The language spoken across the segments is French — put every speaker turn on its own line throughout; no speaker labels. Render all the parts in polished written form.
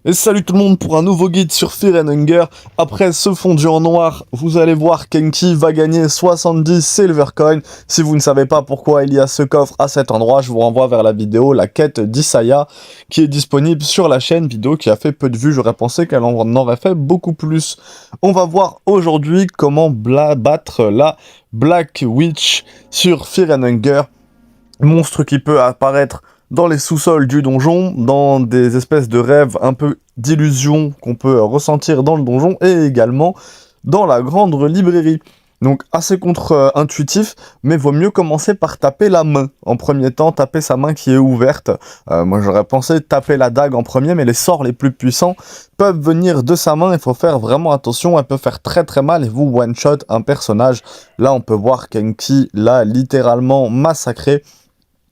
Et salut tout le monde pour un nouveau guide sur Fear and Hunger. Après ce fondu en noir, vous allez voir qu'Enki va gagner 70 silver coins. Si vous ne savez pas pourquoi il y a ce coffre à cet endroit, je vous renvoie vers la vidéo La quête d'Isaiah qui est disponible sur la chaîne, vidéo qui a fait peu de vues. J'aurais pensé qu'elle en aurait fait beaucoup plus. On va voir aujourd'hui comment battre la Black Witch sur Fear and Hunger. Monstre qui peut apparaître dans les sous-sols du donjon, dans des espèces de rêves un peu d'illusions qu'on peut ressentir dans le donjon, et également dans la grande librairie. Donc assez contre-intuitif, mais vaut mieux commencer par taper la main. En premier temps, taper sa main qui est ouverte. Moi j'aurais pensé taper la dague en premier, mais les sorts les plus puissants peuvent venir de sa main. Il faut faire vraiment attention, elle peut faire très très mal et vous one-shot un personnage. Là on peut voir qu'Enki l'a littéralement massacré.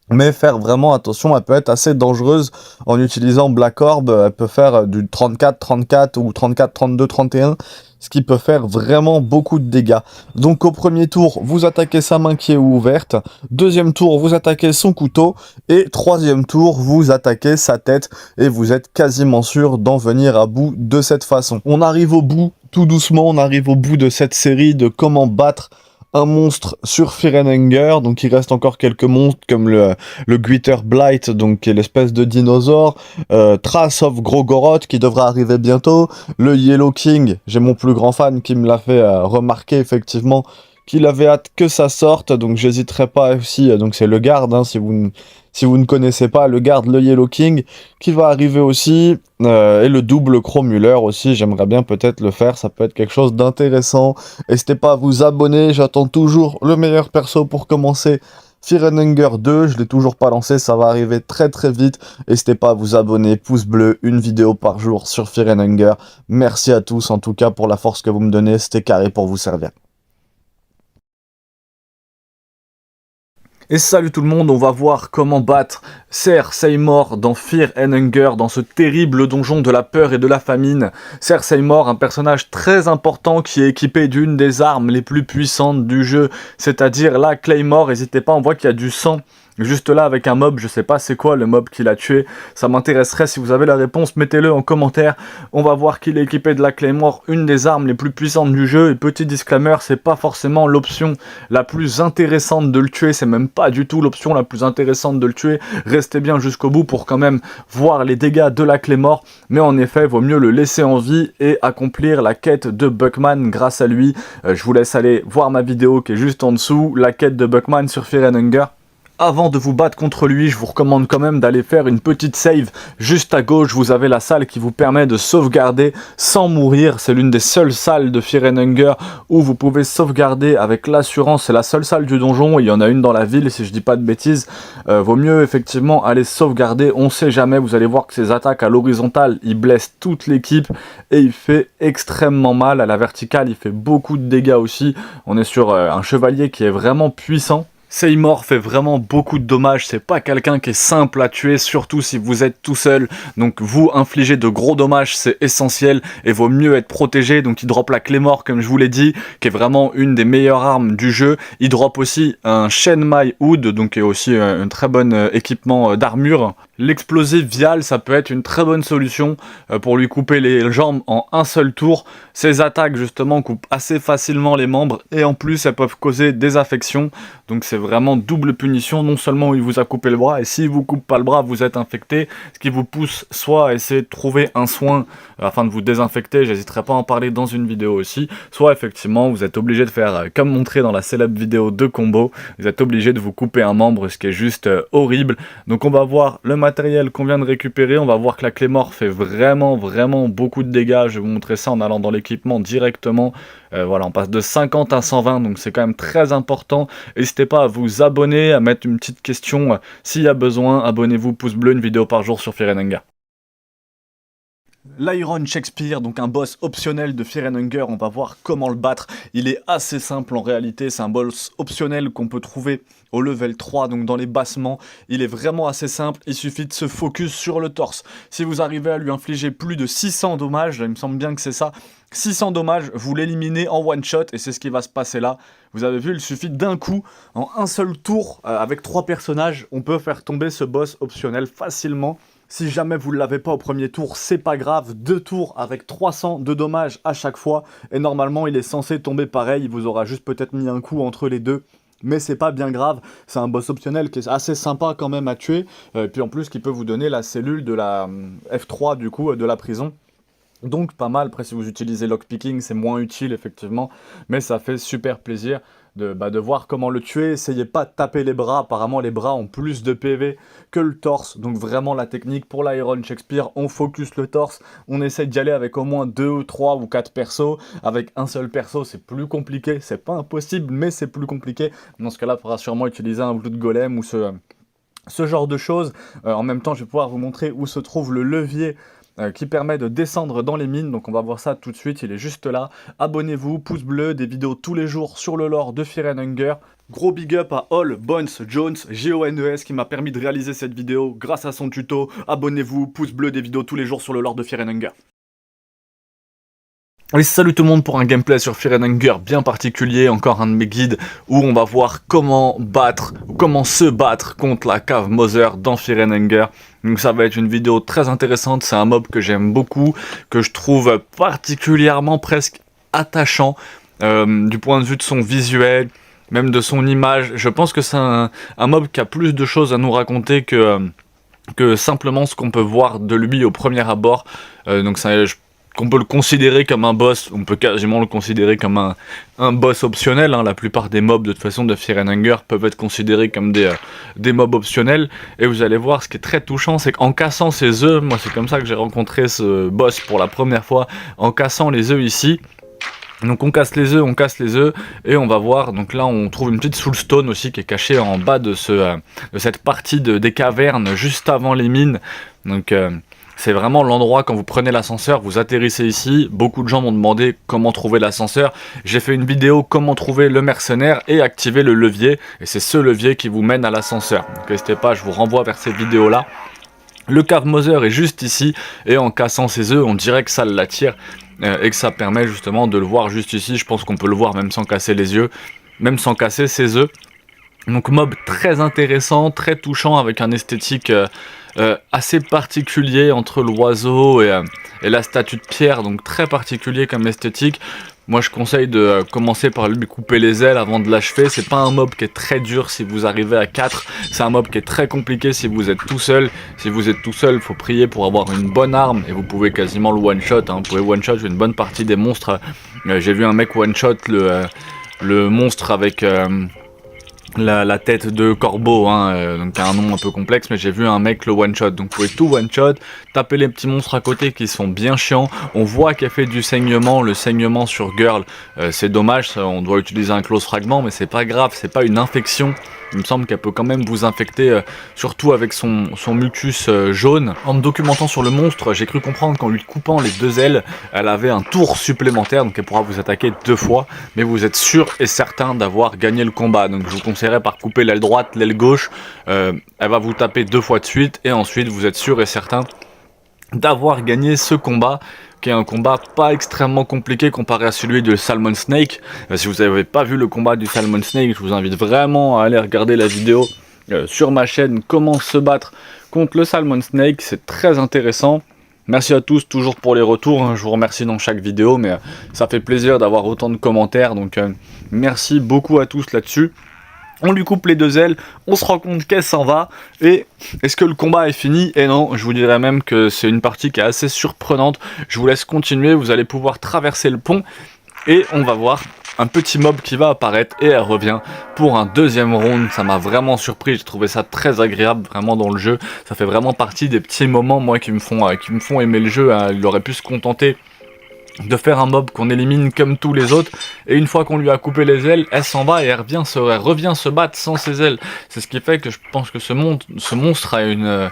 Mais faire vraiment attention, elle peut être assez dangereuse en utilisant Black Orb. Elle peut faire du 34-34 ou 34-32-31, ce qui peut faire vraiment beaucoup de dégâts. Donc au premier tour, vous attaquez sa main qui est ouverte. Deuxième tour, vous attaquez son couteau. Et troisième tour, vous attaquez sa tête. Et vous êtes quasiment sûr d'en venir à bout de cette façon. On arrive au bout, tout doucement, on arrive au bout de cette série de comment battre un monstre sur Fear and Hunger. Donc il reste encore quelques monstres comme le Gwitter Blight, donc qui est l'espèce de dinosaure, Trace of Grogoroth qui devra arriver bientôt, le Yellow King, j'ai mon plus grand fan qui me l'a fait remarquer effectivement qu'il avait hâte que ça sorte, donc j'hésiterai pas aussi, donc c'est le garde, hein, si vous ne connaissez pas, le garde, le Yellow King, qui va arriver aussi, et le double Cromuller aussi, j'aimerais bien peut-être le faire, ça peut être quelque chose d'intéressant. N'hésitez pas à vous abonner, j'attends toujours le meilleur perso pour commencer Fear and Hunger 2, je l'ai toujours pas lancé, ça va arriver très très vite. N'hésitez pas à vous abonner, pouce bleu, une vidéo par jour sur Fear and Hunger. Merci à tous en tout cas pour la force que vous me donnez, c'était carré pour vous servir. Et salut tout le monde, on va voir comment battre Ser Seymour dans Fear and Hunger, dans ce terrible donjon de la peur et de la famine. Ser Seymour, un personnage très important qui est équipé d'une des armes les plus puissantes du jeu, c'est-à-dire la Claymore. N'hésitez pas, on voit qu'il y a du sang juste là avec un mob, je sais pas c'est quoi le mob qui l'a tué, ça m'intéresserait si vous avez la réponse, mettez-le en commentaire. On va voir qu'il est équipé de la Claymore, une des armes les plus puissantes du jeu, et petit disclaimer, c'est pas forcément l'option la plus intéressante de le tuer, c'est même pas du tout l'option la plus intéressante de le tuer, restez bien jusqu'au bout pour quand même voir les dégâts de la Claymore, mais en effet, vaut mieux le laisser en vie et accomplir la quête de Buckman grâce à lui. Je vous laisse aller voir ma vidéo qui est juste en dessous, la quête de Buckman sur Fear and Hunger. Avant de vous battre contre lui, je vous recommande quand même d'aller faire une petite save. Juste à gauche, vous avez la salle qui vous permet de sauvegarder sans mourir. C'est l'une des seules salles de Fear and Hunger où vous pouvez sauvegarder avec l'assurance. C'est la seule salle du donjon, il y en a une dans la ville si je dis pas de bêtises. Vaut mieux effectivement aller sauvegarder, on sait jamais. Vous allez voir que ces attaques à l'horizontale, il blesse toute l'équipe et il fait extrêmement mal. À la verticale, il fait beaucoup de dégâts aussi. On est sur un chevalier qui est vraiment puissant. Seymour fait vraiment beaucoup de dommages, c'est pas quelqu'un qui est simple à tuer, surtout si vous êtes tout seul, donc vous infliger de gros dommages c'est essentiel et vaut mieux être protégé. Donc il drop la Claymore comme je vous l'ai dit, qui est vraiment une des meilleures armes du jeu. Il drop aussi un Shenmai Hood, donc qui est aussi un très bon équipement d'armure. L'explosive vial, ça peut être une très bonne solution pour lui couper les jambes en un seul tour. Ces attaques justement coupent assez facilement les membres et en plus elles peuvent causer des affections. Donc c'est vraiment double punition, non seulement il vous a coupé le bras et s'il vous coupe pas le bras vous êtes infecté, ce qui vous pousse soit à essayer de trouver un soin afin de vous désinfecter, j'hésiterai pas à en parler dans une vidéo aussi, soit effectivement vous êtes obligé de faire comme montré dans la célèbre vidéo de combo, vous êtes obligé de vous couper un membre, ce qui est juste horrible. Donc on va voir le matériel qu'on vient de récupérer, on va voir que la Claymore fait vraiment beaucoup de dégâts. Je vais vous montrer ça en allant dans l'équipement directement. Voilà, on passe de 50 à 120, donc c'est quand même très important. N'hésitez pas à vous abonner, à mettre une petite question s'il y a besoin. Abonnez-vous, pouce bleu, une vidéo par jour sur Fear and Hunger. L'Iron Shakespeare, donc un boss optionnel de Fear and Hunger, on va voir comment le battre. Il est assez simple en réalité, c'est un boss optionnel qu'on peut trouver au level 3, donc dans les bassements. Il est vraiment assez simple, il suffit de se focus sur le torse. Si vous arrivez à lui infliger plus de 600 dommages, il me semble bien que c'est ça, 600 dommages, vous l'éliminez en one shot et c'est ce qui va se passer là. Vous avez vu, il suffit d'un coup, en un seul tour, avec 3 personnages, on peut faire tomber ce boss optionnel facilement. Si jamais vous ne l'avez pas au premier tour, c'est pas grave, 2 tours avec 300 de dommages à chaque fois, et normalement il est censé tomber pareil, il vous aura juste peut-être mis un coup entre les deux, mais c'est pas bien grave, c'est un boss optionnel qui est assez sympa quand même à tuer, et puis en plus qui peut vous donner la cellule de la F3 du coup, de la prison. Donc pas mal, après si vous utilisez lockpicking c'est moins utile effectivement, mais ça fait super plaisir de voir comment le tuer. Essayez pas de taper les bras, apparemment les bras ont plus de PV que le torse, donc vraiment la technique pour l'Iron Shakespeare, on focus le torse, on essaye d'y aller avec au moins 2 ou 3 ou 4 persos, avec un seul perso c'est plus compliqué, c'est pas impossible mais c'est plus compliqué, dans ce cas là il faudra sûrement utiliser un Blood Golem ou ce genre de choses. En même temps je vais pouvoir vous montrer où se trouve le levier qui permet de descendre dans les mines, donc on va voir ça tout de suite, il est juste là. Abonnez-vous, pouce bleu, des vidéos tous les jours sur le lore de Fear and Hunger. Gros big up à All Bones Jones, Jones, qui m'a permis de réaliser cette vidéo grâce à son tuto. Abonnez-vous, pouce bleu, des vidéos tous les jours sur le lore de Fear and Hunger. Allez, salut tout le monde pour un gameplay sur Fear and Hunger bien particulier, encore un de mes guides où on va voir comment battre, ou comment se battre contre la Cave Mother dans Fear and Hunger. Donc ça va être une vidéo très intéressante, c'est un mob que j'aime beaucoup, que je trouve particulièrement presque attachant, du point de vue de son visuel, même de son image. Je pense que c'est un mob qui a plus de choses à nous raconter que simplement ce qu'on peut voir de lui au premier abord. Donc qu'on peut le considérer comme un boss, on peut quasiment le considérer comme un boss optionnel, hein. La plupart des mobs de toute façon de Fear and Hunger peuvent être considérés comme des mobs optionnels, et vous allez voir ce qui est très touchant, c'est qu'en cassant ces œufs, moi c'est comme ça que j'ai rencontré ce boss pour la première fois, en cassant les œufs ici. Donc on casse les œufs, et on va voir, donc là on trouve une petite soulstone aussi qui est cachée en bas de cette partie des cavernes juste avant les mines. Donc c'est vraiment l'endroit, quand vous prenez l'ascenseur, vous atterrissez ici. Beaucoup de gens m'ont demandé comment trouver l'ascenseur. J'ai fait une vidéo comment trouver le mercenaire et activer le levier. Et c'est ce levier qui vous mène à l'ascenseur. Donc n'hésitez pas, je vous renvoie vers cette vidéo-là. Le Cave Mother est juste ici. Et en cassant ses œufs, on dirait que ça l'attire. Et que ça permet justement de le voir juste ici. Je pense qu'on peut le voir même sans casser les yeux. Même sans casser ses œufs. Donc mob très intéressant, très touchant, avec un esthétique assez particulier entre l'oiseau et la statue de pierre, donc très particulier comme esthétique. Moi je conseille de commencer par lui couper les ailes avant de l'achever. C'est pas un mob qui est très dur si vous arrivez à 4, c'est un mob qui est très compliqué si vous êtes tout seul. Si vous êtes tout seul, faut prier pour avoir une bonne arme, et vous pouvez quasiment le one shot, hein. Vous pouvez one shot une bonne partie des monstres. J'ai vu un mec one shot le monstre avec la tête de corbeau, hein, donc un nom un peu complexe, mais j'ai vu un mec le one shot. Donc vous pouvez tout one shot, taper les petits monstres à côté qui sont bien chiants. On voit qu'elle fait du saignement, le saignement sur Girl, c'est dommage, on doit utiliser un close fragment, mais c'est pas grave, c'est pas une infection. Il me semble qu'elle peut quand même vous infecter, surtout avec son mucus jaune. En me documentant sur le monstre, j'ai cru comprendre qu'en lui coupant les 2 ailes, elle avait un tour supplémentaire, donc elle pourra vous attaquer 2 fois, mais vous êtes sûr et certain d'avoir gagné le combat. Donc je vous conseillerais par couper l'aile droite, l'aile gauche, elle va vous taper 2 fois de suite, et ensuite vous êtes sûr et certain d'avoir gagné ce combat, qui est un combat pas extrêmement compliqué comparé à celui de Salmon Snake. Si vous n'avez pas vu le combat du Salmon Snake, je vous invite vraiment à aller regarder la vidéo sur ma chaîne, comment se battre contre le Salmon Snake, c'est très intéressant. Merci à tous toujours pour les retours, hein. Je vous remercie dans chaque vidéo, mais ça fait plaisir d'avoir autant de commentaires, donc merci beaucoup à tous là-dessus. On lui coupe les 2 ailes, on se rend compte qu'elle s'en va, et est-ce que le combat est fini? Et non, je vous dirais même que c'est une partie qui est assez surprenante. Je vous laisse continuer, vous allez pouvoir traverser le pont, et on va voir un petit mob qui va apparaître, et elle revient pour un 2e round. Ça m'a vraiment surpris, j'ai trouvé ça très agréable vraiment dans le jeu. Ça fait vraiment partie des petits moments, moi, qui me font aimer le jeu, hein. Il aurait pu se contenter de faire un mob qu'on élimine comme tous les autres, et une fois qu'on lui a coupé les ailes, elle s'en va et elle revient se battre sans ses ailes. C'est ce qui fait que je pense que ce monstre a une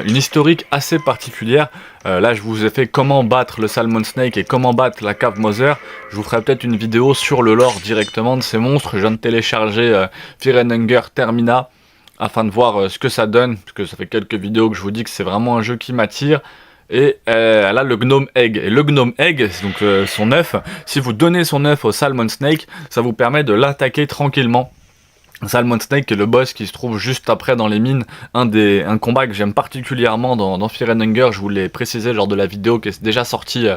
historique assez particulière. Là je vous ai fait comment battre le Salmon Snake et comment battre la Cave Mother. Je vous ferai peut-être une vidéo sur le lore directement de ces monstres. Je viens de télécharger Fear and Hunger Termina afin de voir ce que ça donne, parce que ça fait quelques vidéos que je vous dis que c'est vraiment un jeu qui m'attire. Et elle a le Gnome Egg, et le Gnome Egg, c'est donc son œuf. Si vous donnez son œuf au Salmon Snake, ça vous permet de l'attaquer tranquillement. Salmon Snake est le boss qui se trouve juste après dans les mines, un combat que j'aime particulièrement dans Fear and Hunger, je vous l'ai précisé lors de la vidéo qui est déjà sortie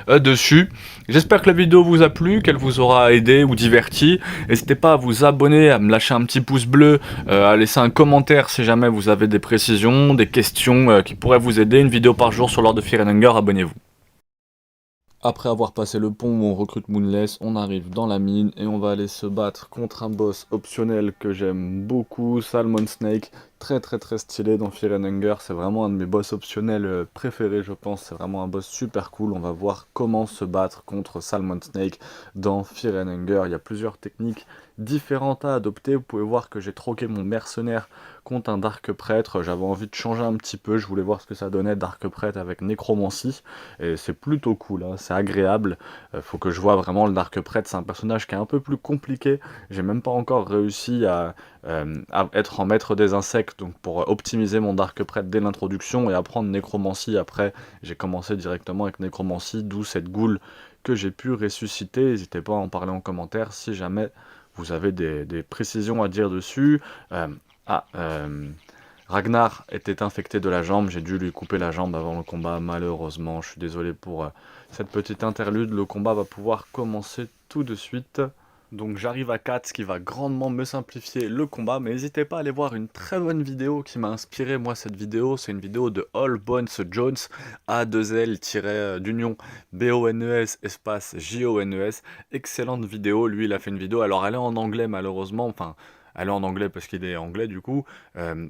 dessus. J'espère que la vidéo vous a plu, qu'elle vous aura aidé ou diverti. N'hésitez pas à vous abonner, à me lâcher un petit pouce bleu, à laisser un commentaire si jamais vous avez des précisions, des questions qui pourraient vous aider. Une vidéo par jour sur l'ordre de Fear and Hunger, abonnez-vous. Après avoir passé le pont où on recrute Moonless, on arrive dans la mine et on va aller se battre contre un boss optionnel que j'aime beaucoup, Salmon Snake, très stylé dans Fear and Hunger, c'est vraiment un de mes boss optionnels préférés je pense, c'est vraiment un boss super cool, on va voir comment se battre contre Salmon Snake dans Fear and Hunger, il y a plusieurs techniques différentes à adopter, vous pouvez voir que j'ai troqué mon mercenaire contre un Dark Prêtre, j'avais envie de changer un petit peu, je voulais voir ce que ça donnait Dark Prêtre avec Nécromancie, et c'est plutôt cool, hein, c'est agréable, faut que je vois vraiment le Dark Prêtre, c'est un personnage qui est un peu plus compliqué, j'ai même pas encore réussi à être en maître des insectes, donc pour optimiser mon Dark Prêtre dès l'introduction et apprendre Nécromancie après, j'ai commencé directement avec Nécromancie, d'où cette goule que j'ai pu ressusciter, n'hésitez pas à en parler en commentaire si jamais vous avez des précisions à dire dessus. Ragnar était infecté de la jambe, j'ai dû lui couper la jambe avant le combat, malheureusement, je suis désolé pour cette petite interlude, le combat va pouvoir commencer tout de suite. Donc j'arrive à 4, ce qui va grandement me simplifier le combat, mais n'hésitez pas à aller voir une très bonne vidéo qui m'a inspiré moi cette vidéo, c'est une vidéo de All Bones Jones, A2L-d'union B-O-N-E-S espace J-O-N-E-S, excellente vidéo, lui il a fait une vidéo, alors elle est en anglais malheureusement, enfin elle est en anglais parce qu'il est anglais du coup,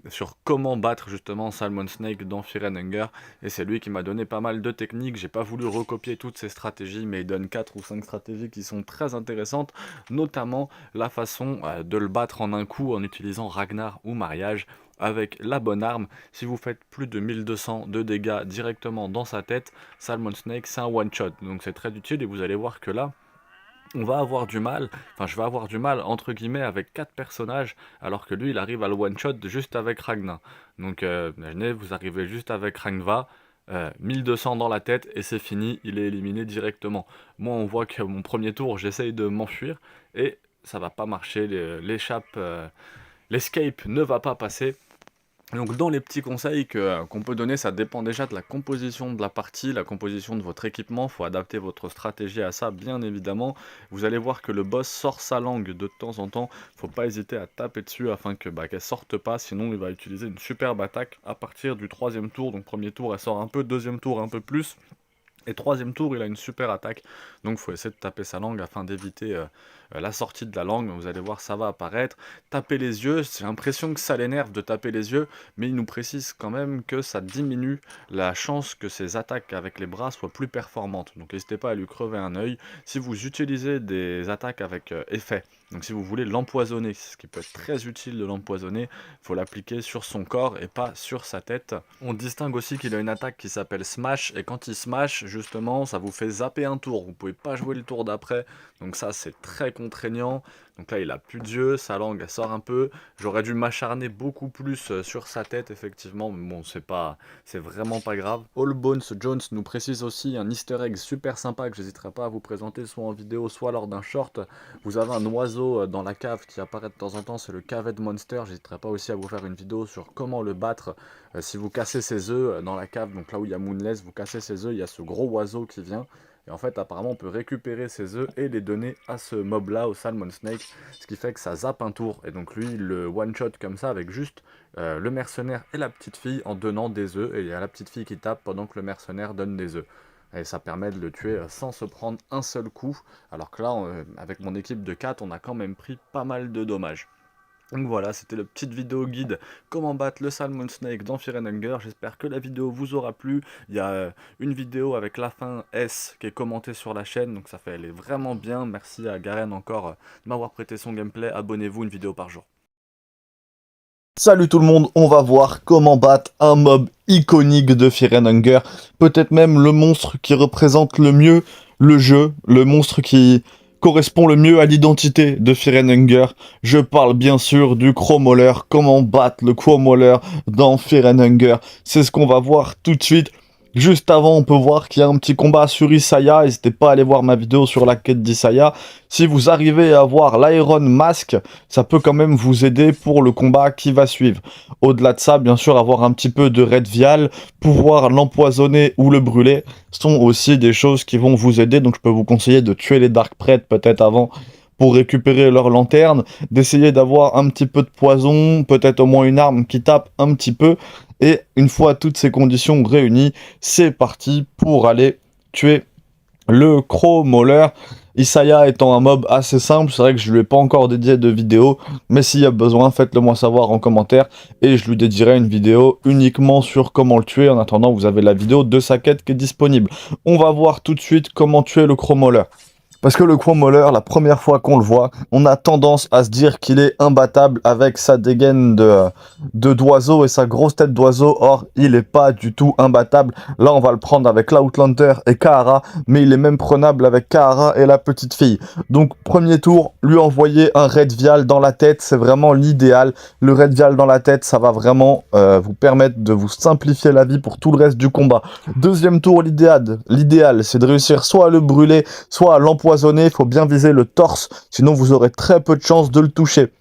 sur comment battre justement Salmon Snake dans Fear and Hunger, et c'est lui qui m'a donné pas mal de techniques, j'ai pas voulu recopier toutes ces stratégies, mais il donne 4 ou 5 stratégies qui sont très intéressantes, notamment la façon de le battre en un coup en utilisant Ragnar ou Mariage, avec la bonne arme. Si vous faites plus de 1200 de dégâts directement dans sa tête, Salmon Snake c'est un one shot, donc c'est très utile, et vous allez voir que là, on va avoir du mal, enfin je vais avoir du mal entre guillemets avec 4 personnages, alors que lui il arrive à le one shot juste avec Ragnar. Donc imaginez, vous arrivez juste avec Rangva, 1200 dans la tête et c'est fini, il est éliminé directement. Moi on voit que mon premier tour j'essaye de m'enfuir et ça va pas marcher, l'escape ne va pas passer. Donc dans les petits conseils qu'on peut donner, ça dépend déjà de la composition de la partie, la composition de votre équipement, il faut adapter votre stratégie à ça bien évidemment. Vous allez voir que le boss sort sa langue de temps en temps, faut pas hésiter à taper dessus afin que qu'elle sorte pas, sinon il va utiliser une superbe attaque à partir du 3e tour, donc premier tour elle sort un peu, 2e tour un peu plus. Et 3e tour, il a une super attaque, donc il faut essayer de taper sa langue afin d'éviter la sortie de la langue, vous allez voir ça va apparaître. Taper les yeux, j'ai l'impression que ça l'énerve de taper les yeux, mais il nous précise quand même que ça diminue la chance que ses attaques avec les bras soient plus performantes, donc n'hésitez pas à lui crever un œil. Si vous utilisez des attaques avec effet, donc si vous voulez l'empoisonner, ce qui peut être très utile de l'empoisonner, il faut l'appliquer sur son corps et pas sur sa tête. On distingue aussi qu'il a une attaque qui s'appelle Smash, et quand il smash, justement, ça vous fait zapper un tour, vous pouvez pas jouer le tour d'après, donc ça c'est très contraignant. Donc là il a plus d'yeux, sa langue elle sort un peu, j'aurais dû m'acharner beaucoup plus sur sa tête effectivement, mais bon c'est vraiment pas grave. All Bones Jones nous précise aussi un easter egg super sympa que j'hésiterai pas à vous présenter soit en vidéo soit lors d'un short. Vous avez un oiseau dans la cave qui apparaît de temps en temps, c'est le Caved Monster, j'hésiterai pas aussi à vous faire une vidéo sur comment le battre si vous cassez ses œufs dans la cave, donc là où il y a Moonless, vous cassez ses œufs, il y a ce gros oiseau qui vient. Et en fait, apparemment, on peut récupérer ces œufs et les donner à ce mob-là, au Salmon Snake, ce qui fait que ça zappe un tour. Et donc lui, il le one-shot comme ça, avec juste le mercenaire et la petite fille en donnant des œufs. Et il y a la petite fille qui tape pendant que le mercenaire donne des œufs. Et ça permet de le tuer sans se prendre un seul coup. Alors que là, avec mon équipe de 4, on a quand même pris pas mal de dommages. Donc voilà, c'était le petite vidéo guide comment battre le Salmon Snake dans Fear and Hunger. J'espère que la vidéo vous aura plu. Il y a une vidéo avec la fin S qui est commentée sur la chaîne, donc ça fait, elle est vraiment bien. Merci à Garen encore de m'avoir prêté son gameplay. Abonnez-vous, une vidéo par jour. Salut tout le monde, on va voir comment battre un mob iconique de Fear and Hunger. Peut-être même le monstre qui représente le mieux le jeu, le monstre qui correspond le mieux à l'identité de Fear and Hunger. Je parle bien sûr du Chromauler, comment battre le Chromauler dans Fear and Hunger. C'est ce qu'on va voir tout de suite. Juste avant, on peut voir qu'il y a un petit combat sur Isaiah. N'hésitez pas à aller voir ma vidéo sur la quête d'Isaiah. Si vous arrivez à avoir l'Iron Mask, ça peut quand même vous aider pour le combat qui va suivre. Au-delà de ça, bien sûr, avoir un petit peu de Red Vial, pouvoir l'empoisonner ou le brûler, sont aussi des choses qui vont vous aider. Donc je peux vous conseiller de tuer les Dark Prêtres peut-être avant pour récupérer leur lanterne, d'essayer d'avoir un petit peu de poison, peut-être au moins une arme qui tape un petit peu, et une fois toutes ces conditions réunies, c'est parti pour aller tuer le Crow Mauler. Isaiah étant un mob assez simple, c'est vrai que je lui ai pas encore dédié de vidéo, mais s'il y a besoin, faites-le moi savoir en commentaire, et je lui dédierai une vidéo uniquement sur comment le tuer. En attendant, vous avez la vidéo de sa quête qui est disponible. On va voir tout de suite comment tuer le Crow Mauler. Parce que le Crow Mauler, la première fois qu'on le voit, on a tendance à se dire qu'il est imbattable avec sa dégaine d'oiseau et sa grosse tête d'oiseau. Or, il est pas du tout imbattable. Là, on va le prendre avec l'Outlander et Kahara, mais il est même prenable avec Kahara et la petite fille. Donc, premier tour, lui envoyer un Red Vial dans la tête, c'est vraiment l'idéal. Le Red Vial dans la tête, ça va vraiment vous permettre de vous simplifier la vie pour tout le reste du combat. Deuxième tour, l'idéal, c'est de réussir soit à le brûler, soit à l'empoisonner. Il faut bien viser le torse, sinon vous aurez très peu de chances de le toucher.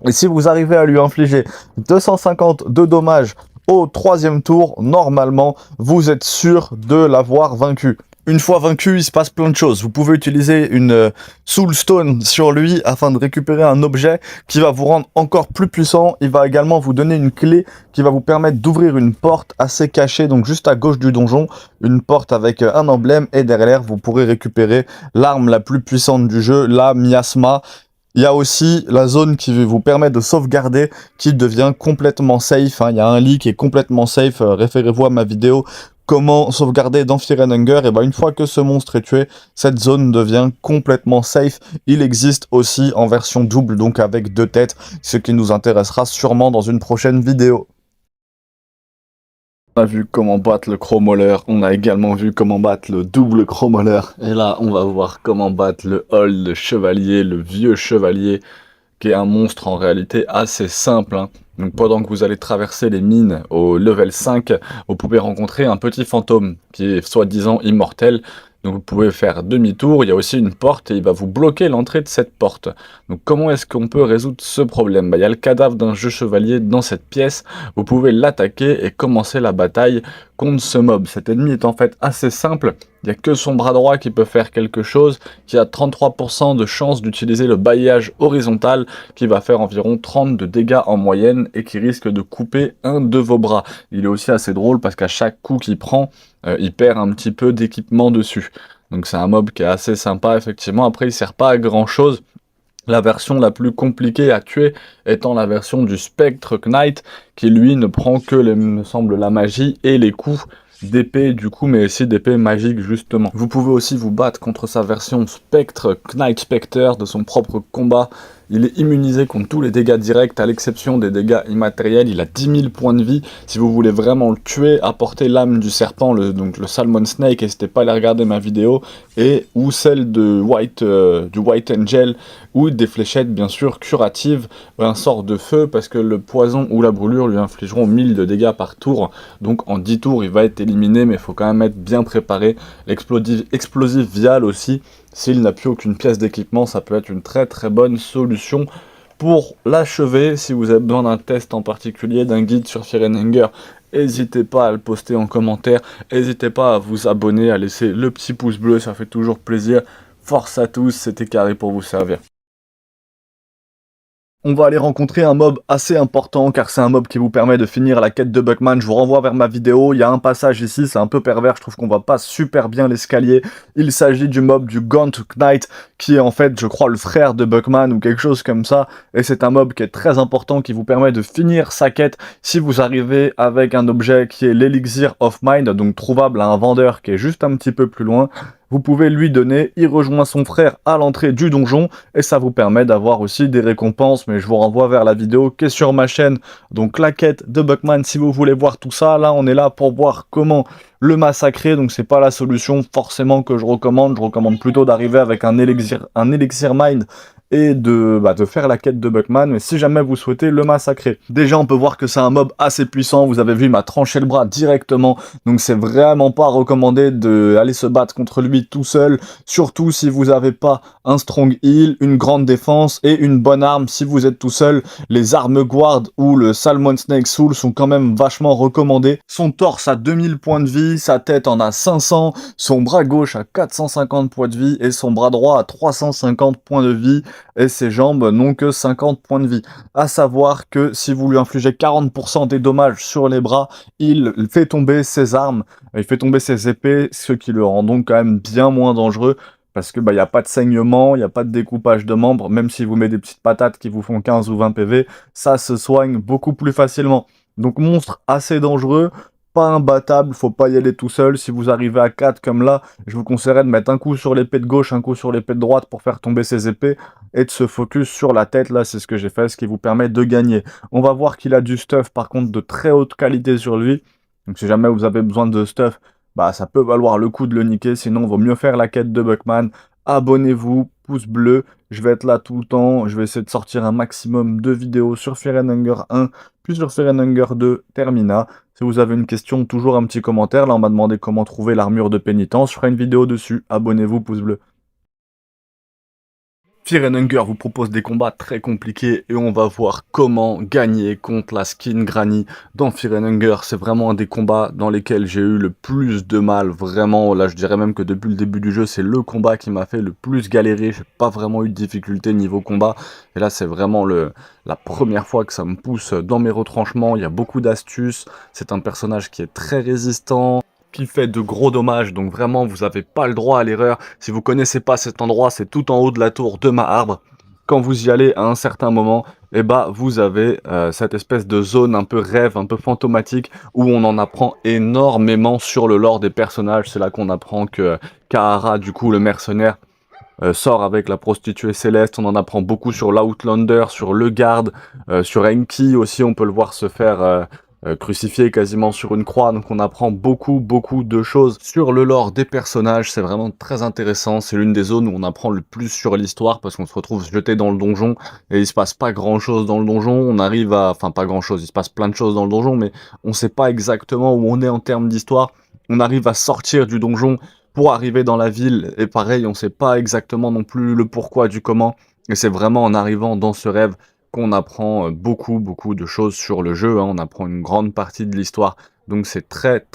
Et si vous arrivez à lui infliger 250 de dommages au troisième tour, normalement, vous êtes sûr de l'avoir vaincu. Une fois vaincu, il se passe plein de choses. Vous pouvez utiliser une Soulstone sur lui afin de récupérer un objet qui va vous rendre encore plus puissant. Il va également vous donner une clé qui va vous permettre d'ouvrir une porte assez cachée, donc juste à gauche du donjon, une porte avec un emblème, et derrière vous pourrez récupérer l'arme la plus puissante du jeu, la miasma. Il y a aussi la zone qui vous permet de sauvegarder, qui devient complètement safe. Il y a un lit qui est complètement safe. Référez-vous à ma vidéo comment sauvegarder dans Fear and Hunger. Et une fois que ce monstre est tué, cette zone devient complètement safe. Il existe aussi en version double, donc avec 2 têtes, ce qui nous intéressera sûrement dans une prochaine vidéo. On a vu comment battre le Crow Mauler, on a également vu comment battre le double Crow Mauler, et là on va voir comment battre le Hold, le chevalier, le vieux chevalier, qui est un monstre en réalité assez simple. Donc pendant que vous allez traverser les mines au level 5, vous pouvez rencontrer un petit fantôme qui est soi-disant immortel. Donc vous pouvez faire demi-tour, il y a aussi une porte et il va vous bloquer l'entrée de cette porte. Donc comment est-ce qu'on peut résoudre ce problème? Il y a le cadavre d'un jeu chevalier dans cette pièce, vous pouvez l'attaquer et commencer la bataille contre ce mob. Cet ennemi est en fait assez simple, il n'y a que son bras droit qui peut faire quelque chose, qui a 33% de chance d'utiliser le bailliage horizontal, qui va faire environ 30 de dégâts en moyenne et qui risque de couper un de vos bras. Il est aussi assez drôle parce qu'à chaque coup qu'il prend, il perd un petit peu d'équipement dessus. Donc c'est un mob qui est assez sympa effectivement. Après il sert pas à grand chose. La version la plus compliquée à tuer étant la version du Spectre Knight, qui lui ne prend que, me semble, la magie et les coups d'épée du coup, mais aussi d'épée magique justement. Vous pouvez aussi vous battre contre sa version Spectre Knight Spectre de son propre combat. Il est immunisé contre tous les dégâts directs, à l'exception des dégâts immatériels. Il a 10 000 points de vie. Si vous voulez vraiment le tuer, apportez l'âme du serpent, donc le Salmon Snake, n'hésitez pas à aller regarder ma vidéo, ou celle de du White Angel, ou des fléchettes bien sûr curatives, un sort de feu, parce que le poison ou la brûlure lui infligeront 1000 de dégâts par tour. Donc en 10 tours, il va être éliminé, mais il faut quand même être bien préparé. L'explosif vial aussi. S'il n'a plus aucune pièce d'équipement, ça peut être une très très bonne solution pour l'achever. Si vous avez besoin d'un test en particulier, d'un guide sur Fear and Hunger, n'hésitez pas à le poster en commentaire. N'hésitez pas à vous abonner, à laisser le petit pouce bleu, ça fait toujours plaisir. Force à tous, c'était Carré pour vous servir. On va aller rencontrer un mob assez important, car c'est un mob qui vous permet de finir la quête de Buckman. Je vous renvoie vers ma vidéo, il y a un passage ici, c'est un peu pervers, je trouve qu'on va pas super bien l'escalier. Il s'agit du mob du Gaunt Knight, qui est en fait, je crois, le frère de Buckman, ou quelque chose comme ça. Et c'est un mob qui est très important, qui vous permet de finir sa quête si vous arrivez avec un objet qui est l'Elixir of Mind, donc trouvable à un vendeur qui est juste un petit peu plus loin. Vous pouvez lui donner, il rejoint son frère à l'entrée du donjon, et ça vous permet d'avoir aussi des récompenses, mais je vous renvoie vers la vidéo qui est sur ma chaîne, donc la quête de Buckman, si vous voulez voir tout ça. Là on est là pour voir comment le massacrer, donc c'est pas la solution forcément que je recommande plutôt d'arriver avec un Elixir Mind et de faire la quête de Buckman, mais si jamais vous souhaitez le massacrer. Déjà, on peut voir que c'est un mob assez puissant, vous avez vu, il m'a tranché le bras directement, donc c'est vraiment pas recommandé d'aller se battre contre lui tout seul, surtout si vous n'avez pas un strong heal, une grande défense et une bonne arme. Si vous êtes tout seul, les armes guard ou le Salmon Snake Soul sont quand même vachement recommandés. Son torse a 2000 points de vie, sa tête en a 500, son bras gauche a 450 points de vie et son bras droit a 350 points de vie et ses jambes n'ont que 50 points de vie. À savoir que si vous lui infligez 40% des dommages sur les bras, il fait tomber ses armes, il fait tomber ses épées, ce qui le rend donc quand même bien moins dangereux. Parce que y a pas de saignement, il n'y a pas de découpage de membres, même si vous mettez des petites patates qui vous font 15 ou 20 PV, ça se soigne beaucoup plus facilement. Donc monstre assez dangereux, pas imbattable, faut pas y aller tout seul. Si vous arrivez à 4 comme là, je vous conseillerais de mettre un coup sur l'épée de gauche, un coup sur l'épée de droite pour faire tomber ses épées, et de se focus sur la tête, là c'est ce que j'ai fait, ce qui vous permet de gagner. On va voir qu'il a du stuff par contre de très haute qualité sur lui, donc si jamais vous avez besoin de stuff, ça peut valoir le coup de le niquer, sinon il vaut mieux faire la quête de Buckman. Abonnez-vous, pouce bleu, je vais être là tout le temps, je vais essayer de sortir un maximum de vidéos sur Fear and Hunger 1, puis sur Fear and Hunger 2, Termina. Si vous avez une question, toujours un petit commentaire, là on m'a demandé comment trouver l'armure de pénitence, je ferai une vidéo dessus, abonnez-vous, pouce bleu. Fear and Hunger vous propose des combats très compliqués et on va voir comment gagner contre la skin Granny dans Fear and Hunger. C'est vraiment un des combats dans lesquels j'ai eu le plus de mal, vraiment. Là je dirais même que depuis le début du jeu c'est le combat qui m'a fait le plus galérer. J'ai pas vraiment eu de difficulté niveau combat et là c'est vraiment la première fois que ça me pousse dans mes retranchements. Il y a beaucoup d'astuces, c'est un personnage qui est très résistant, qui fait de gros dommages, donc vraiment vous n'avez pas le droit à l'erreur. Si vous connaissez pas cet endroit, c'est tout en haut de la tour de ma arbre. Quand vous y allez à un certain moment, vous avez cette espèce de zone un peu rêve, un peu fantomatique, où on en apprend énormément sur le lore des personnages. C'est là qu'on apprend que Kahara, du coup le mercenaire, sort avec la prostituée Céleste. On en apprend beaucoup sur l'Outlander, sur le garde, sur Enki aussi, on peut le voir se faire crucifié quasiment sur une croix, donc on apprend beaucoup de choses sur le lore des personnages. C'est vraiment très intéressant, c'est l'une des zones où on apprend le plus sur l'histoire, parce qu'on se retrouve jeté dans le donjon, et il se passe pas grand chose dans le donjon, on arrive à... Enfin pas grand chose, il se passe plein de choses dans le donjon, mais on sait pas exactement où on est en termes d'histoire. On arrive à sortir du donjon pour arriver dans la ville, et pareil, on sait pas exactement non plus le pourquoi du comment, et c'est vraiment en arrivant dans ce rêve qu'on apprend beaucoup de choses sur le jeu, hein. On apprend une grande partie de l'histoire, donc c'est très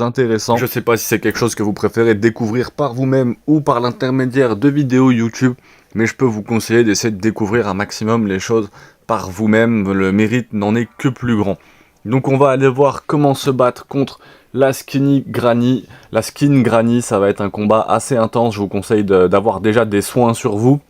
intéressant. Je sais pas si c'est quelque chose que vous préférez découvrir par vous-même ou par l'intermédiaire de vidéos YouTube, mais je peux vous conseiller d'essayer de découvrir un maximum les choses par vous-même, le mérite n'en est que plus grand. Donc on va aller voir comment se battre contre la Skinny Granny. La Skin Granny, ça va être un combat assez intense, je vous conseille d'avoir déjà des soins sur vous.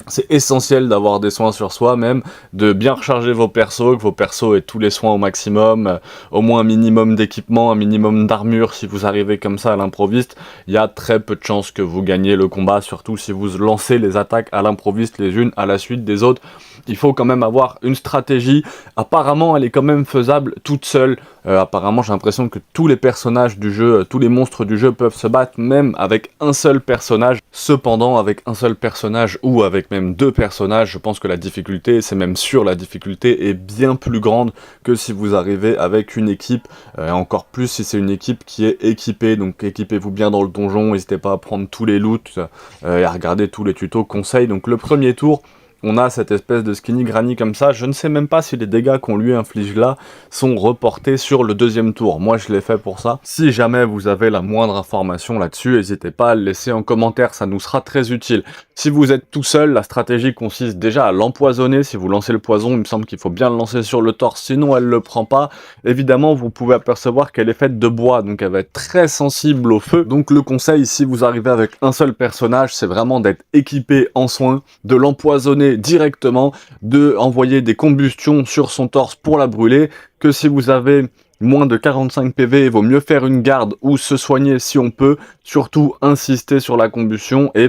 C'est essentiel d'avoir des soins sur soi même, de bien recharger vos persos, que vos persos aient tous les soins au maximum, au moins un minimum d'équipement, un minimum d'armure. Si vous arrivez comme ça à l'improviste, il y a très peu de chances que vous gagniez le combat, surtout si vous lancez les attaques à l'improviste les unes à la suite des autres. Il faut quand même avoir une stratégie. Apparemment elle est quand même faisable toute seule. Apparemment j'ai l'impression que tous les personnages du jeu, tous les monstres du jeu peuvent se battre même avec un seul personnage. Cependant avec un seul personnage ou avec même deux personnages, je pense que la difficulté, c'est même sûr, la difficulté est bien plus grande que si vous arrivez avec une équipe, encore plus si c'est une équipe qui est équipée. Donc équipez-vous bien dans le donjon, n'hésitez pas à prendre tous les loots et à regarder tous les tutos conseils. Donc le premier tour, on a cette espèce de Skinny Granny comme ça. Je ne sais même pas si les dégâts qu'on lui inflige là sont reportés sur le deuxième tour. Moi, je l'ai fait pour ça. Si jamais vous avez la moindre information là-dessus, n'hésitez pas à le laisser en commentaire, ça nous sera très utile. Si vous êtes tout seul, la stratégie consiste déjà à l'empoisonner. Si vous lancez le poison, il me semble qu'il faut bien le lancer sur le torse, sinon elle le prend pas. Évidemment, vous pouvez apercevoir qu'elle est faite de bois, donc elle va être très sensible au feu. Donc le conseil, si vous arrivez avec un seul personnage, c'est vraiment d'être équipé en soins, de l'empoisonner directement, de envoyer des combustions sur son torse pour la brûler, que si vous avez moins de 45 PV, il vaut mieux faire une garde ou se soigner si on peut, surtout insister sur la combustion et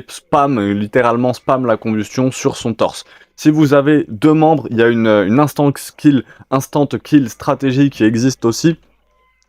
littéralement spam la combustion sur son torse. Si vous avez deux membres, il y a une instant kill stratégie qui existe aussi.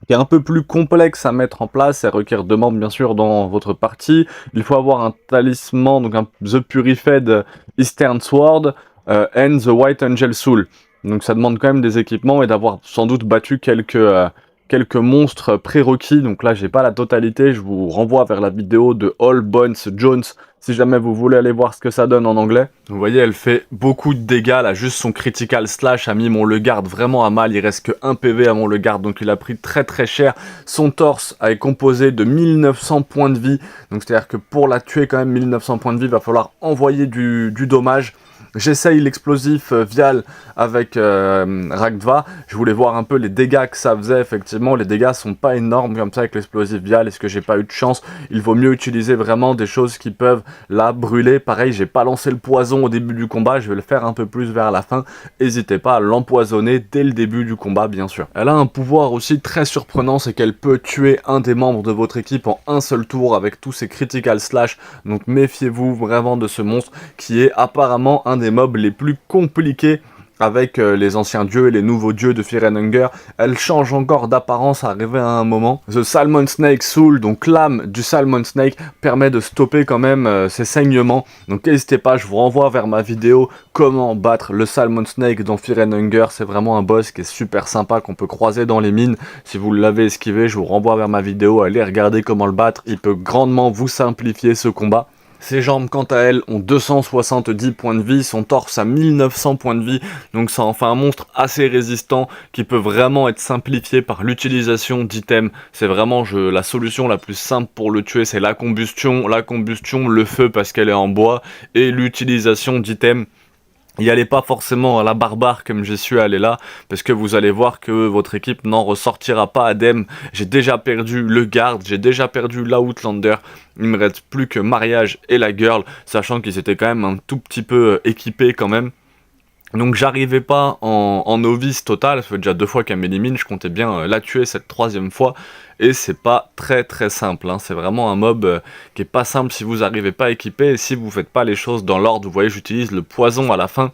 qui est un peu plus complexe à mettre en place. Elle requiert 2 membres bien sûr dans votre partie. Il faut avoir un talisman, donc un The Purified Eastern Sword and the White Angel Soul. Donc ça demande quand même des équipements et d'avoir sans doute battu quelques monstres prérequis. Donc là j'ai pas la totalité, je vous renvoie vers la vidéo de All Bones Jones si jamais vous voulez aller voir ce que ça donne en anglais. Vous voyez, elle fait beaucoup de dégâts, là, juste son critical slash a mis mon Legarde vraiment à mal, il reste que 1 PV à mon Legarde, donc il a pris très très cher. Son torse est composé de 1900 points de vie, donc c'est à dire que pour la tuer quand même 1900 points de vie, il va falloir envoyer du dommage. J'essaye l'explosif Vial avec Ragdva. Je voulais voir un peu les dégâts que ça faisait. Effectivement, les dégâts sont pas énormes comme ça avec l'explosif Vial. Est-ce que j'ai pas eu de chance? Il vaut mieux utiliser vraiment des choses qui peuvent la brûler. Pareil, j'ai pas lancé le poison au début du combat. Je vais le faire un peu plus vers la fin. N'hésitez pas à l'empoisonner dès le début du combat, bien sûr. Elle a un pouvoir aussi très surprenant, c'est qu'elle peut tuer un des membres de votre équipe en un seul tour avec tous ses critical slash. Donc méfiez-vous vraiment de ce monstre qui est apparemment un des mobs les plus compliqués avec les anciens dieux et les nouveaux dieux de Fear and Hunger. Elle change encore d'apparence arrivé à un moment. The Salmon Snake Soul, donc l'âme du Salmon Snake, permet de stopper quand même ses saignements. Donc n'hésitez pas, je vous renvoie vers ma vidéo comment battre le Salmon Snake dans Fear and Hunger. C'est vraiment un boss qui est super sympa, qu'on peut croiser dans les mines. Si vous l'avez esquivé, je vous renvoie vers ma vidéo, allez regarder comment le battre. Il peut grandement vous simplifier ce combat. Ses jambes, quant à elles, ont 270 points de vie, son torse a 1900 points de vie, donc ça en fait un monstre assez résistant qui peut vraiment être simplifié par l'utilisation d'items. C'est vraiment la solution la plus simple pour le tuer, c'est la combustion, le feu parce qu'elle est en bois, et l'utilisation d'items. Y allez pas forcément à la barbare comme j'y suis allé là, parce que vous allez voir que votre équipe n'en ressortira pas indemne. J'ai déjà perdu le garde, j'ai déjà perdu l'Outlander, il me reste plus que Mariage et la girl, sachant qu'ils étaient quand même un tout petit peu équipés quand même. Donc j'arrivais pas en novice total, ça fait déjà 2 fois qu'elle m'élimine, je comptais bien la tuer cette 3e fois, et c'est pas très très simple, hein. C'est vraiment un mob qui est pas simple si vous arrivez pas équipé, et si vous faites pas les choses dans l'ordre. Vous voyez, j'utilise le poison à la fin,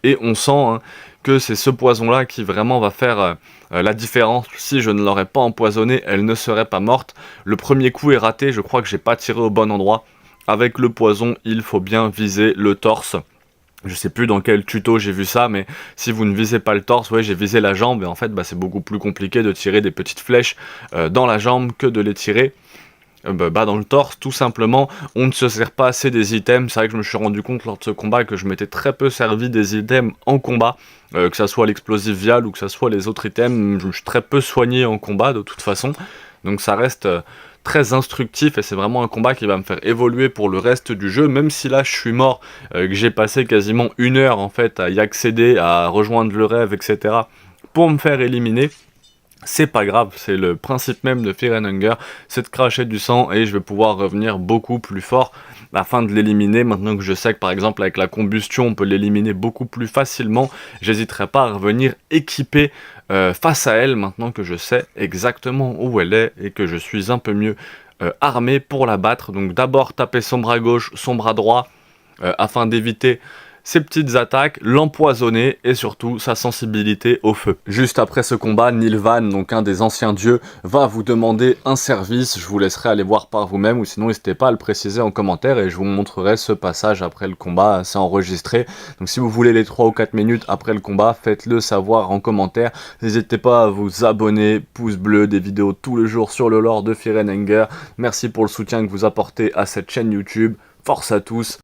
et on sent hein, que c'est ce poison là qui vraiment va faire la différence. Si je ne l'aurais pas empoisonné, elle ne serait pas morte. Le premier coup est raté, je crois que j'ai pas tiré au bon endroit. Avec le poison, il faut bien viser le torse. Je sais plus dans quel tuto j'ai vu ça, mais si vous ne visez pas le torse, ouais, j'ai visé la jambe, et en fait, c'est beaucoup plus compliqué de tirer des petites flèches dans la jambe que de les tirer dans le torse, tout simplement. On ne se sert pas assez des items. C'est vrai que je me suis rendu compte lors de ce combat que je m'étais très peu servi des items en combat, que ça soit l'explosif vial ou que ça soit les autres items. Je me suis très peu soigné en combat de toute façon, donc ça reste très instructif, et c'est vraiment un combat qui va me faire évoluer pour le reste du jeu, même si là je suis mort, que j'ai passé quasiment 1 heure en fait à y accéder, à rejoindre le rêve, etc. pour me faire éliminer. C'est pas grave, c'est le principe même de Fear and Hunger, c'est de cracher du sang, et je vais pouvoir revenir beaucoup plus fort afin de l'éliminer. Maintenant que je sais que par exemple avec la combustion on peut l'éliminer beaucoup plus facilement, j'hésiterai pas à revenir équipé face à elle, maintenant que je sais exactement où elle est et que je suis un peu mieux armé pour la battre. Donc d'abord taper son bras gauche, son bras droit, afin d'éviter ses petites attaques, l'empoisonner et surtout sa sensibilité au feu. Juste après ce combat, Nilvan, donc un des anciens dieux, va vous demander un service. Je vous laisserai aller voir par vous-même, ou sinon n'hésitez pas à le préciser en commentaire et je vous montrerai ce passage après le combat, c'est enregistré. Donc si vous voulez les 3 ou 4 minutes après le combat, faites-le savoir en commentaire. N'hésitez pas à vous abonner, pouce bleu, des vidéos tous les jours sur le lore de Fear and Hunger. Merci pour le soutien que vous apportez à cette chaîne YouTube. Force à tous.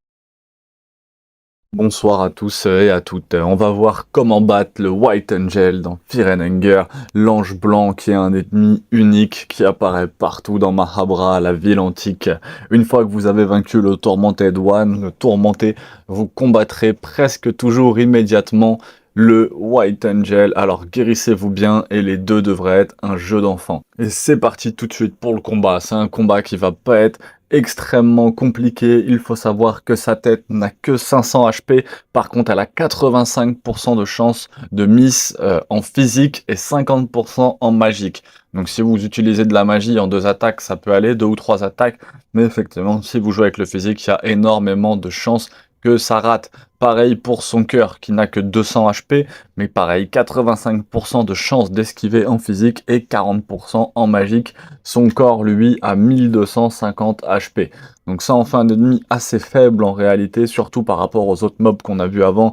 Bonsoir à tous et à toutes. On va voir comment battre le White Angel dans Fear and Hunger, l'ange blanc qui est un ennemi unique qui apparaît partout dans Mahabra, la ville antique. Une fois que vous avez vaincu le Tormented One, le tourmenté, vous combattrez presque toujours immédiatement le White Angel. Alors guérissez-vous bien, et les deux devraient être un jeu d'enfant. Et c'est parti tout de suite pour le combat. C'est un combat qui va pas être extrêmement compliqué. Il faut savoir que sa tête n'a que 500 HP. Par contre, elle a 85% de chance de miss en physique et 50% en magique. Donc si vous utilisez de la magie en 2 attaques, ça peut aller, 2 ou 3 attaques. Mais effectivement, si vous jouez avec le physique, il y a énormément de chances que ça rate. Pareil pour son cœur qui n'a que 200 HP, mais pareil, 85% de chance d'esquiver en physique et 40% en magique. Son corps, lui, a 1250 HP. Donc ça en fait un ennemi assez faible en réalité, surtout par rapport aux autres mobs qu'on a vu avant,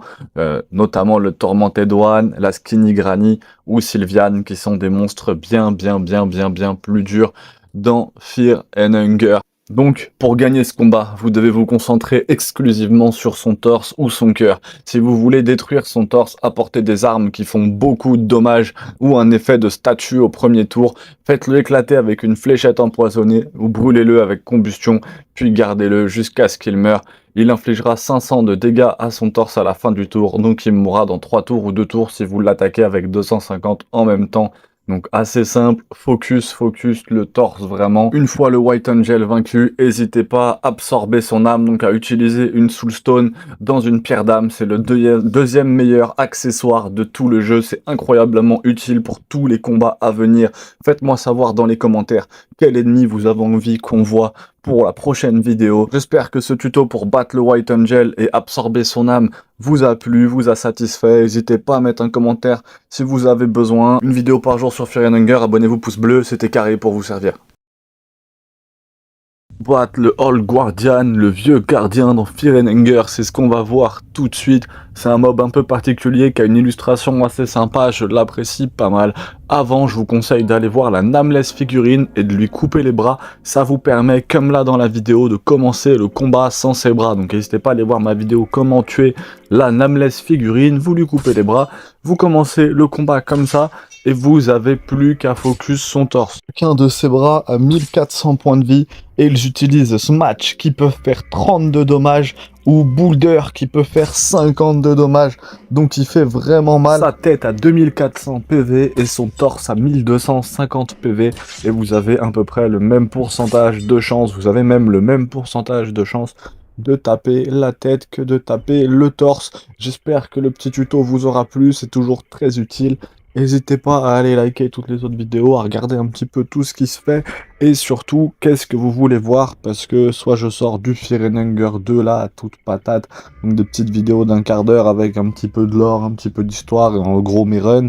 notamment le Tormented One, la Skinny Granny ou Sylviane, qui sont des monstres bien plus durs dans Fear and Hunger. Donc, pour gagner ce combat, vous devez vous concentrer exclusivement sur son torse ou son cœur. Si vous voulez détruire son torse, apportez des armes qui font beaucoup de dommages ou un effet de statue au premier tour. Faites-le éclater avec une fléchette empoisonnée ou brûlez-le avec combustion, puis gardez-le jusqu'à ce qu'il meure. Il infligera 500 de dégâts à son torse à la fin du tour, donc il mourra dans 3 tours ou 2 tours si vous l'attaquez avec 250 en même temps. Donc assez simple, focus le torse vraiment. Une fois le White Angel vaincu, n'hésitez pas à absorber son âme, donc à utiliser une Soulstone dans une pierre d'âme. C'est le deuxième meilleur accessoire de tout le jeu, c'est incroyablement utile pour tous les combats à venir. Faites-moi savoir dans les commentaires quel ennemi vous avez envie qu'on voit pour la prochaine vidéo. J'espère que ce tuto pour battre le White Angel et absorber son âme vous a plu, vous a satisfait. N'hésitez pas à mettre un commentaire si vous avez besoin. Une vidéo par jour sur Fear and Hunger, abonnez-vous, pouce bleu, c'était carré pour vous servir. Battre le Old Guardian, le vieux gardien dans Fear and Hunger, c'est ce qu'on va voir tout de suite. C'est un mob un peu particulier qui a une illustration assez sympa, je l'apprécie pas mal. Avant, je vous conseille d'aller voir la Nameless figurine et de lui couper les bras. Ça vous permet, comme là dans la vidéo, de commencer le combat sans ses bras. Donc n'hésitez pas à aller voir ma vidéo comment tuer la Nameless figurine. Vous lui coupez les bras, vous commencez le combat comme ça. Et vous avez plus qu'à focus son torse. Chacun de ses bras a 1400 points de vie et ils utilisent Smash qui peuvent faire 32 dommages ou Boulder qui peut faire 52 dommages. Donc il fait vraiment mal. Sa tête à 2400 PV et son torse à 1250 PV. Et vous avez à peu près le même pourcentage de chance. Vous avez même le même pourcentage de chance de taper la tête que de taper le torse. J'espère que le petit tuto vous aura plu. C'est toujours très utile. N'hésitez pas à aller liker toutes les autres vidéos, à regarder un petit peu tout ce qui se fait, et surtout, qu'est-ce que vous voulez voir, parce que soit je sors du Fear and Hunger 2 là, à toute patate, donc des petites vidéos d'un quart d'heure avec un petit peu de lore, un petit peu d'histoire, et en gros mes runs,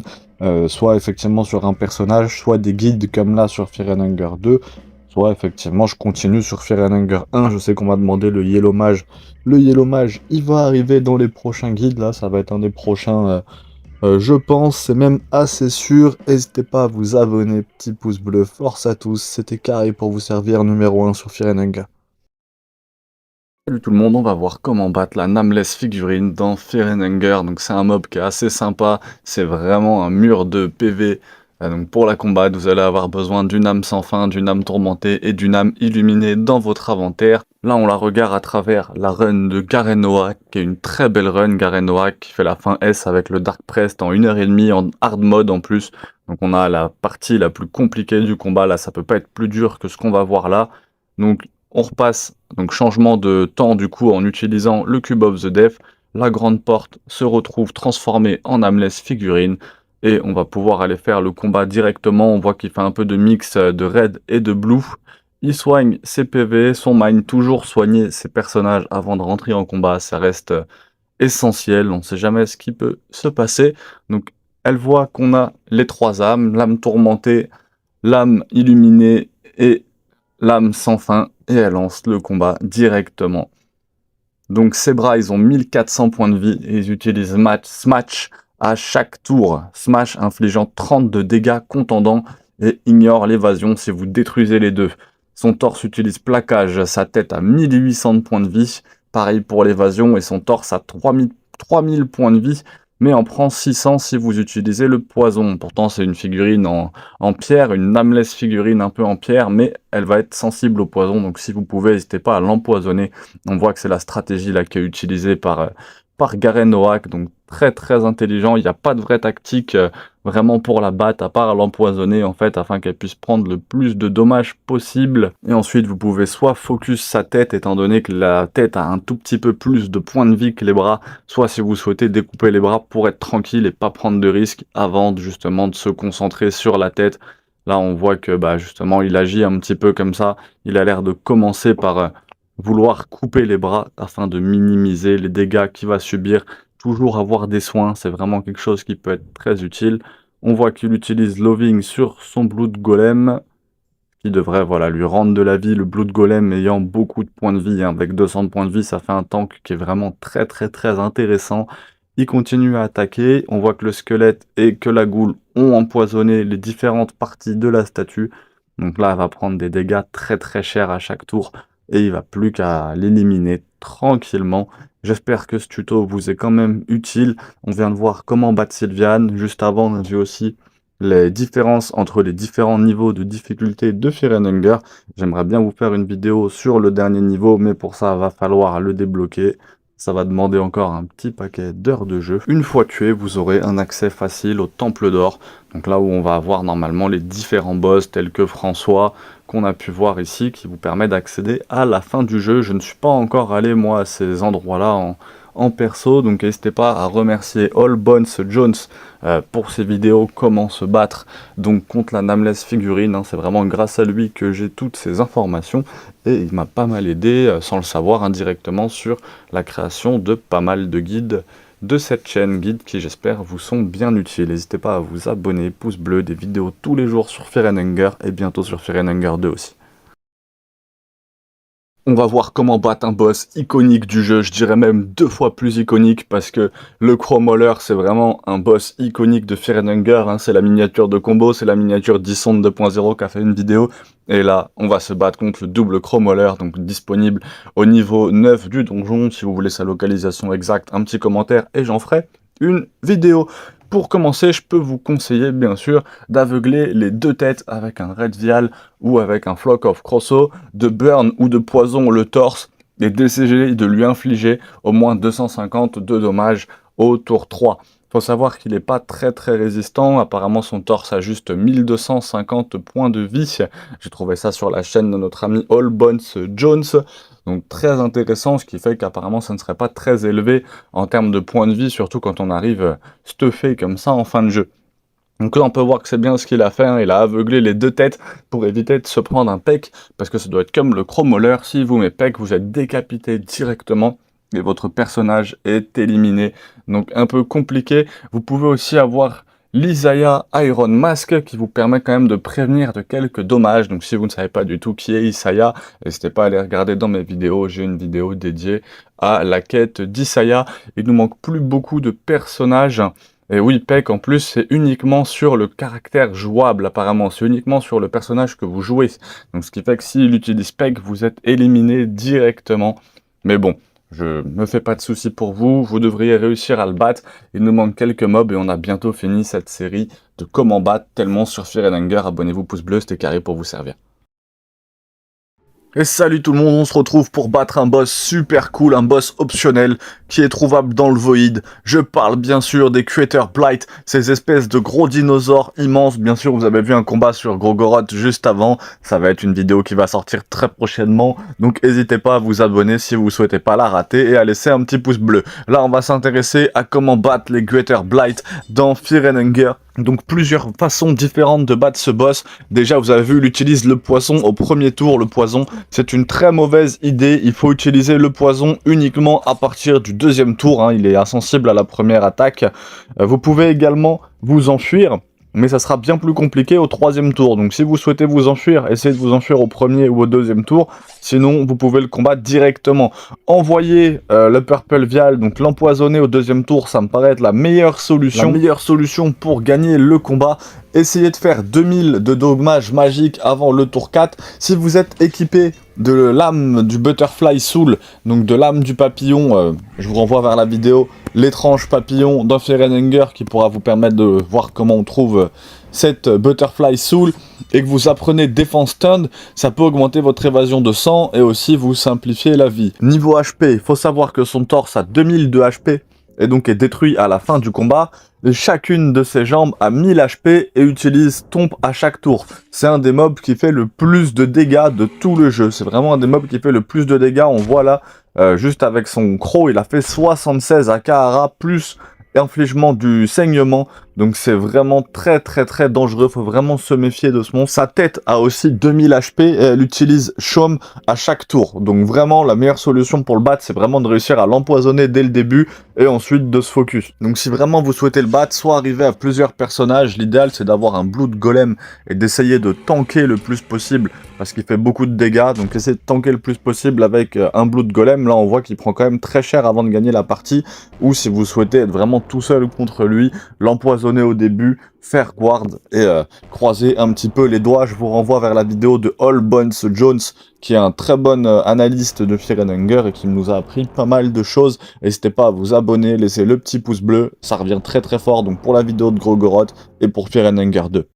soit effectivement sur un personnage, soit des guides comme là sur Fear and Hunger 2, soit effectivement je continue sur Fear and Hunger 1, je sais qu'on m'a demandé le Yellow Mage. Le Yellow Mage, il va arriver dans les prochains guides, là, ça va être un des prochains... je pense, c'est même assez sûr. N'hésitez pas à vous abonner, petit pouce bleu, force à tous, c'était carré pour vous servir numéro 1 sur Fear and Hunger. Salut tout le monde, on va voir comment battre la Nameless figurine dans Fear and Hunger. Donc c'est un mob qui est assez sympa, c'est vraiment un mur de PV. Donc pour la combattre, vous allez avoir besoin d'une âme sans fin, d'une âme tourmentée et d'une âme illuminée dans votre inventaire. Là, on la regarde à travers la run de Garen Noah, qui est une très belle run, Garen Noah, qui fait la fin S avec le Dark Prest en 1h30 en hard mode en plus. Donc on a la partie la plus compliquée du combat, là ça peut pas être plus dur que ce qu'on va voir là. Donc on repasse, donc changement de temps du coup en utilisant le Cube of the Death. La grande porte se retrouve transformée en Nameless figurine. Et on va pouvoir aller faire le combat directement. On voit qu'il fait un peu de mix de red et de blue. Il soigne ses PV, son mine, toujours soigner ses personnages avant de rentrer en combat. Ça reste essentiel, on ne sait jamais ce qui peut se passer. Donc elle voit qu'on a les 3 âmes, l'âme tourmentée, l'âme illuminée et l'âme sans fin. Et elle lance le combat directement. Donc ses bras, ils ont 1400 points de vie et ils utilisent Smash à chaque tour. Smash infligeant 30 de dégâts contendants et ignore l'évasion si vous détruisez les deux. Son torse utilise plaquage, sa tête à 1800 points de vie. Pareil pour l'évasion et son torse à 3000 points de vie. Mais en prend 600 si vous utilisez le poison. Pourtant c'est une figurine en pierre, une Nameless figurine un peu en pierre, mais elle va être sensible au poison. Donc si vous pouvez, n'hésitez pas à l'empoisonner. On voit que c'est la stratégie là qui est utilisée par Garen Noah, donc très intelligent. Il n'y a pas de vraie tactique vraiment pour la battre, à part l'empoisonner en fait, afin qu'elle puisse prendre le plus de dommages possible. Et ensuite vous pouvez soit focus sa tête, étant donné que la tête a un tout petit peu plus de points de vie que les bras, soit si vous souhaitez découper les bras pour être tranquille et pas prendre de risques avant justement de se concentrer sur la tête. Là on voit que justement il agit un petit peu comme ça, il a l'air de commencer par vouloir couper les bras afin de minimiser les dégâts qu'il va subir. Toujours avoir des soins, c'est vraiment quelque chose qui peut être très utile. On voit qu'il utilise Loving sur son Blood Golem, qui devrait voilà, lui rendre de la vie. Le Blood Golem ayant beaucoup de points de vie, hein, avec 200 points de vie, ça fait un tank qui est vraiment très intéressant. Il continue à attaquer, on voit que le squelette et que la goule ont empoisonné les différentes parties de la statue. Donc là, elle va prendre des dégâts très chers à chaque tour, et il va plus qu'à l'éliminer tranquillement. J'espère que ce tuto vous est quand même utile. On vient de voir comment battre Sylviane. Juste avant, on a vu aussi les différences entre les différents niveaux de difficulté de Fear and Hunger. J'aimerais bien vous faire une vidéo sur le dernier niveau, mais pour ça, il va falloir le débloquer. Ça va demander encore un petit paquet d'heures de jeu. Une fois tué, vous aurez un accès facile au Temple d'Or. Donc là où on va avoir normalement les différents boss tels que François, qu'on a pu voir ici, qui vous permet d'accéder à la fin du jeu. Je ne suis pas encore allé moi à ces endroits-là en perso, donc n'hésitez pas à remercier All Bones Jones pour ses vidéos comment se battre donc contre la Nameless figurine, hein. C'est vraiment grâce à lui que j'ai toutes ces informations, et il m'a pas mal aidé, sans le savoir, indirectement sur la création de pas mal de guides de cette chaîne, guides qui j'espère vous sont bien utiles. N'hésitez pas à vous abonner, pouce bleu, des vidéos tous les jours sur Fear and Hunger, et bientôt sur Fear and Hunger 2 aussi. On va voir comment battre un boss iconique du jeu, je dirais même 2 fois plus iconique, parce que le Crawlmauler c'est vraiment un boss iconique de Fear and Hunger, hein. C'est la miniature de combo, c'est la miniature d'Isonde 2.0 qui a fait une vidéo, et là on va se battre contre le double Crawlmauler, donc disponible au niveau 9 du donjon. Si vous voulez sa localisation exacte, un petit commentaire et j'en ferai une vidéo. Pour commencer, je peux vous conseiller bien sûr d'aveugler les 2 têtes avec un Red Vial ou avec un Flock of Crosso, de burn ou de poison le torse, et d'essayer de lui infliger au moins 250 de dommages au tour 3. Faut savoir qu'il n'est pas très résistant, apparemment son torse a juste 1250 points de vie. J'ai trouvé ça sur la chaîne de notre ami All Bones Jones, donc très intéressant, ce qui fait qu'apparemment ça ne serait pas très élevé en termes de points de vie, surtout quand on arrive stuffé comme ça en fin de jeu. Donc là on peut voir que c'est bien ce qu'il a fait, hein. Il a aveuglé les 2 têtes pour éviter de se prendre un pec, parce que ça doit être comme le Crawlmauler, si vous met pec, vous êtes décapité directement et votre personnage est éliminé. Donc un peu compliqué. Vous pouvez aussi avoir l'Isaiah Iron Mask qui vous permet quand même de prévenir de quelques dommages. Donc si vous ne savez pas du tout qui est Isaiah, n'hésitez pas à aller regarder dans mes vidéos. J'ai une vidéo dédiée à la quête d'Isaiah. Il nous manque plus beaucoup de personnages. Et oui, Peck en plus c'est uniquement sur le caractère jouable apparemment, c'est uniquement sur le personnage que vous jouez. Donc ce qui fait que s'il utilise Peck, vous êtes éliminé directement. Mais bon, je me fais pas de soucis pour vous, vous devriez réussir à le battre. Il nous manque quelques mobs et on a bientôt fini cette série de comment battre tellement sur Fear and Hunger. Abonnez-vous, pouce bleu, c'était carré pour vous servir. Et salut tout le monde, on se retrouve pour battre un boss super cool, un boss optionnel qui est trouvable dans le Void. Je parle bien sûr des Crater Blight, ces espèces de gros dinosaures immenses. Bien sûr, vous avez vu un combat sur Grogoroth juste avant, ça va être une vidéo qui va sortir très prochainement. Donc n'hésitez pas à vous abonner si vous souhaitez pas la rater et à laisser un petit pouce bleu. Là, on va s'intéresser à comment battre les Crater Blight dans Fear and Hunger. Donc plusieurs façons différentes de battre ce boss. Déjà vous avez vu, il utilise le poison au premier tour. Le poison c'est une très mauvaise idée, il faut utiliser le poison uniquement à partir du 2e tour, hein. Il est insensible à la première attaque. Vous pouvez également vous enfuir, mais ça sera bien plus compliqué au 3e tour. Donc si vous souhaitez vous enfuir, essayez de vous enfuir au 1er ou au 2e tour. Sinon, vous pouvez le combattre directement. Envoyer le Purple Vial, donc l'empoisonner au 2e tour, ça me paraît être la meilleure solution. La meilleure solution pour gagner le combat. Essayez de faire 2000 de dommages magiques avant le tour 4. Si vous êtes équipé de l'âme du Butterfly Soul, donc de l'âme du papillon, je vous renvoie vers la vidéo l'étrange papillon dans Fear and Hunger qui pourra vous permettre de voir comment on trouve cette Butterfly Soul, et que vous apprenez Défense Stun, ça peut augmenter votre évasion de sang et aussi vous simplifier la vie. Niveau HP, il faut savoir que son torse a 2000 de HP et donc est détruit à la fin du combat. Et chacune de ses jambes a 1000 HP et utilise Tombe à chaque tour. C'est un des mobs qui fait le plus de dégâts de tout le jeu. C'est vraiment un des mobs qui fait le plus de dégâts. On voit là, juste avec son croc, il a fait 76 à Kahara, plus infligement du saignement. Donc c'est vraiment très très très dangereux, faut vraiment se méfier de ce monstre. Sa tête a aussi 2000 HP et elle utilise Chaume à chaque tour. Donc vraiment la meilleure solution pour le battre, c'est vraiment de réussir à l'empoisonner dès le début et ensuite de se focus. Donc si vraiment vous souhaitez le battre, soit arriver à plusieurs personnages, l'idéal c'est d'avoir un Blood Golem et d'essayer de tanker le plus possible parce qu'il fait beaucoup de dégâts. Donc essayez de tanker le plus possible avec un Blood Golem. Là on voit qu'il prend quand même très cher avant de gagner la partie. Ou si vous souhaitez être vraiment tout seul contre lui, l'empoisonner au début, faire guard et croiser un petit peu les doigts. Je vous renvoie vers la vidéo de All Bones Jones, qui est un très bon analyste de Fear and Hunger et qui nous a appris pas mal de choses. N'hésitez pas à vous abonner, laissez le petit pouce bleu, ça revient très très fort donc pour la vidéo de Grogoroth et pour Fear and Hunger 2.